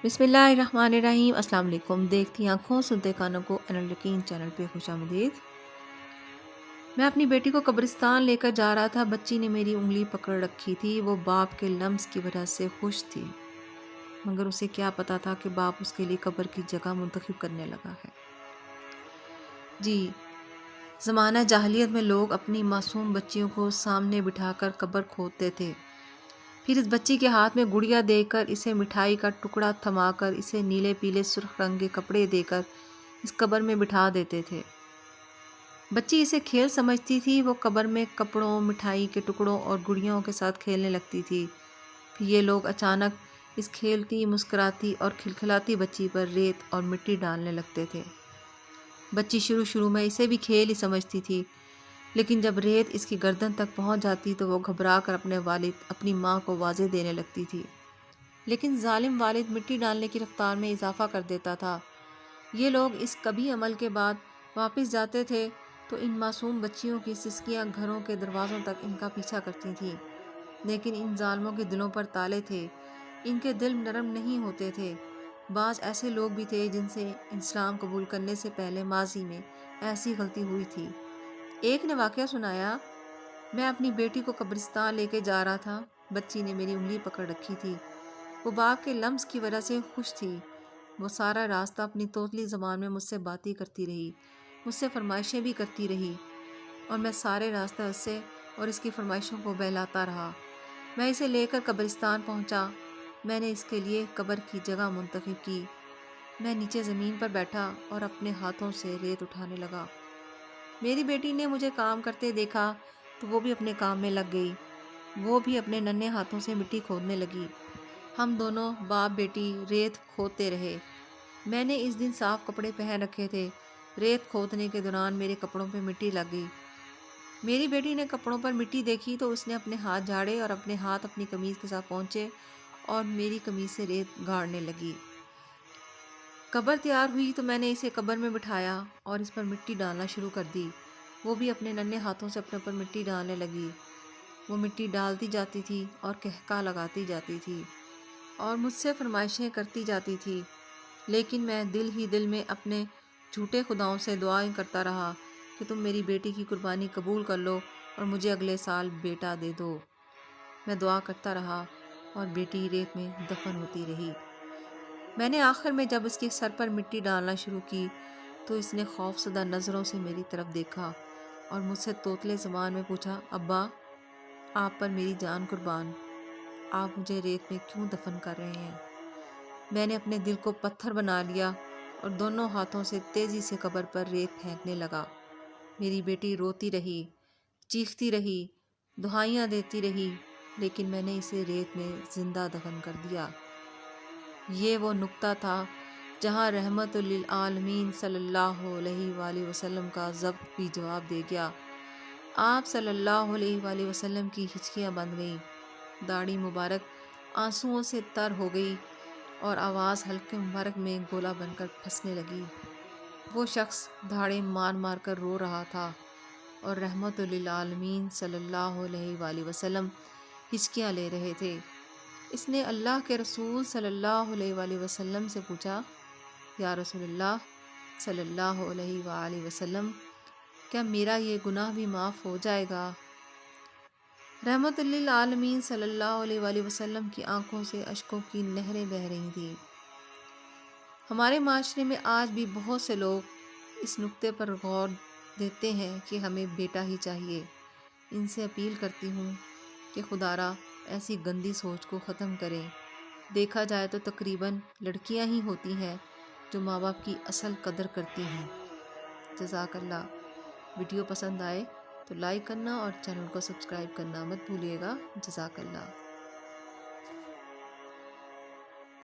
بسم اللہ الرحمن الرحیم۔ السلام علیکم۔ دیکھتی آنکھوں سنتے کانوں کو انل چینل پہ خوش آمدید۔ میں اپنی بیٹی کو قبرستان لے کر جا رہا تھا۔ بچی نے میری انگلی پکڑ رکھی تھی۔ وہ باپ کے لمس کی وجہ سے خوش تھی، مگر اسے کیا پتا تھا کہ باپ اس کے لیے قبر کی جگہ منتخب کرنے لگا ہے۔ جی، زمانہ جاہلیت میں لوگ اپنی معصوم بچیوں کو سامنے بٹھا کر قبر کھودتے تھے، پھر اس بچی کے ہاتھ میں گڑیا دے کر، اسے مٹھائی کا ٹکڑا تھما کر، اسے نیلے پیلے سرخ رنگ کے کپڑے دے کر اس قبر میں بٹھا دیتے تھے۔ بچی اسے کھیل سمجھتی تھی۔ وہ قبر میں کپڑوں، مٹھائی کے ٹکڑوں اور گڑیوں کے ساتھ کھیلنے لگتی تھی۔ پھر یہ لوگ اچانک اس کھیلتی، مسکراتی اور کھلکھلاتی بچی پر ریت اور مٹی ڈالنے لگتے تھے۔ بچی شروع میں اسے بھی کھیل ہی سمجھتی تھی، لیکن جب ریت اس کی گردن تک پہنچ جاتی تو وہ گھبرا کر اپنے والد، اپنی ماں کو واضح دینے لگتی تھی، لیکن ظالم والد مٹی ڈالنے کی رفتار میں اضافہ کر دیتا تھا۔ یہ لوگ اس کبھی عمل کے بعد واپس جاتے تھے تو ان معصوم بچیوں کی سسکیاں گھروں کے دروازوں تک ان کا پیچھا کرتی تھیں، لیکن ان ظالموں کے دلوں پر تالے تھے، ان کے دل نرم نہیں ہوتے تھے۔ بعض ایسے لوگ بھی تھے جن سے اسلام قبول کرنے سے پہلے ماضی میں ایسی غلطی ہوئی تھی۔ ایک نے واقعہ سنایا، میں اپنی بیٹی کو قبرستان لے کے جا رہا تھا۔ بچی نے میری انگلی پکڑ رکھی تھی۔ وہ باپ کے لمس کی وجہ سے خوش تھی۔ وہ سارا راستہ اپنی توتلی زبان میں مجھ سے باتیں کرتی رہی، مجھ سے فرمائشیں بھی کرتی رہی، اور میں سارے راستہ اس سے اور اس کی فرمائشوں کو بہلاتا رہا۔ میں اسے لے کر قبرستان پہنچا۔ میں نے اس کے لیے قبر کی جگہ منتخب کی۔ میں نیچے زمین پر بیٹھا اور اپنے ہاتھوں سے ریت اٹھانے لگا۔ میری بیٹی نے مجھے کام کرتے دیکھا تو وہ بھی اپنے کام میں لگ گئی۔ وہ بھی اپنے ننھے ہاتھوں سے مٹی کھودنے لگی۔ ہم دونوں باپ بیٹی ریت کھودتے رہے۔ میں نے اس دن صاف کپڑے پہن رکھے تھے۔ ریت کھودنے کے دوران میرے کپڑوں پہ مٹی لگ گئی۔ میری بیٹی نے کپڑوں پر مٹی دیکھی تو اس نے اپنے ہاتھ جھاڑے اور اپنے ہاتھ اپنی قمیض کے ساتھ پہنچے اور میری قمیض سے ریت گاڑنے لگی۔ قبر تیار ہوئی تو میں نے اسے قبر میں بٹھایا اور اس پر مٹی ڈالنا شروع کر دی۔ وہ بھی اپنے ننھے ہاتھوں سے اپنے اوپر مٹی ڈالنے لگی۔ وہ مٹی ڈالتی جاتی تھی اور کہکا لگاتی جاتی تھی اور مجھ سے فرمائشیں کرتی جاتی تھی، لیکن میں دل ہی دل میں اپنے جھوٹے خداؤں سے دعائیں کرتا رہا کہ تم میری بیٹی کی قربانی قبول کر لو اور مجھے اگلے سال بیٹا دے دو۔ میں دعا کرتا رہا اور بیٹی ریت میں دفن ہوتی رہی۔ میں نے آخر میں جب اس کے سر پر مٹی ڈالنا شروع کی تو اس نے خوفزدہ نظروں سے میری طرف دیکھا اور مجھ سے توتلے زبان میں پوچھا، ابا، آپ پر میری جان قربان، آپ مجھے ریت میں کیوں دفن کر رہے ہیں؟ میں نے اپنے دل کو پتھر بنا لیا اور دونوں ہاتھوں سے تیزی سے قبر پر ریت پھینکنے لگا۔ میری بیٹی روتی رہی، چیختی رہی، دہائیاں دیتی رہی، لیکن میں نے اسے ریت میں زندہ دفن کر دیا۔ یہ وہ نقطہ تھا جہاں رحمت للعالمین صلی اللہ علیہ وآلہ وسلم کا ضبط بھی جواب دے گیا۔ آپ صلی اللہ علیہ وآلہ وسلم کی ہچکیاں بندھ گئیں، داڑھی مبارک آنسوؤں سے تر ہو گئی اور آواز حلق مبارک میں گولا بن کر پھنسنے لگی۔ وہ شخص دھاڑے مار مار کر رو رہا تھا اور رحمت للعالمین صلی اللہ علیہ وآلہ وسلم ہچکیاں لے رہے تھے۔ اس نے اللہ کے رسول صلی اللہ علیہ وآلہ وسلم سے پوچھا، یا رسول اللہ صلی اللہ علیہ وآلہ وسلم، کیا میرا یہ گناہ بھی معاف ہو جائے گا؟ رحمت للعالمین صلی اللہ علیہ وآلہ وسلم کی آنکھوں سے اشکوں کی نہریں بہہ رہی تھیں۔ ہمارے معاشرے میں آج بھی بہت سے لوگ اس نقطے پر غور دیتے ہیں کہ ہمیں بیٹا ہی چاہیے۔ ان سے اپیل کرتی ہوں کہ خدا را ایسی گندی سوچ کو ختم کریں۔ دیکھا جائے تو تقریباً لڑکیاں ہی ہوتی ہیں جو ماں باپ کی اصل قدر کرتی ہیں۔ جزاک اللہ۔ ویڈیو پسند آئے تو لائک کرنا اور چینل کو سبسکرائب کرنا مت بھولیے گا۔ جزاک اللہ۔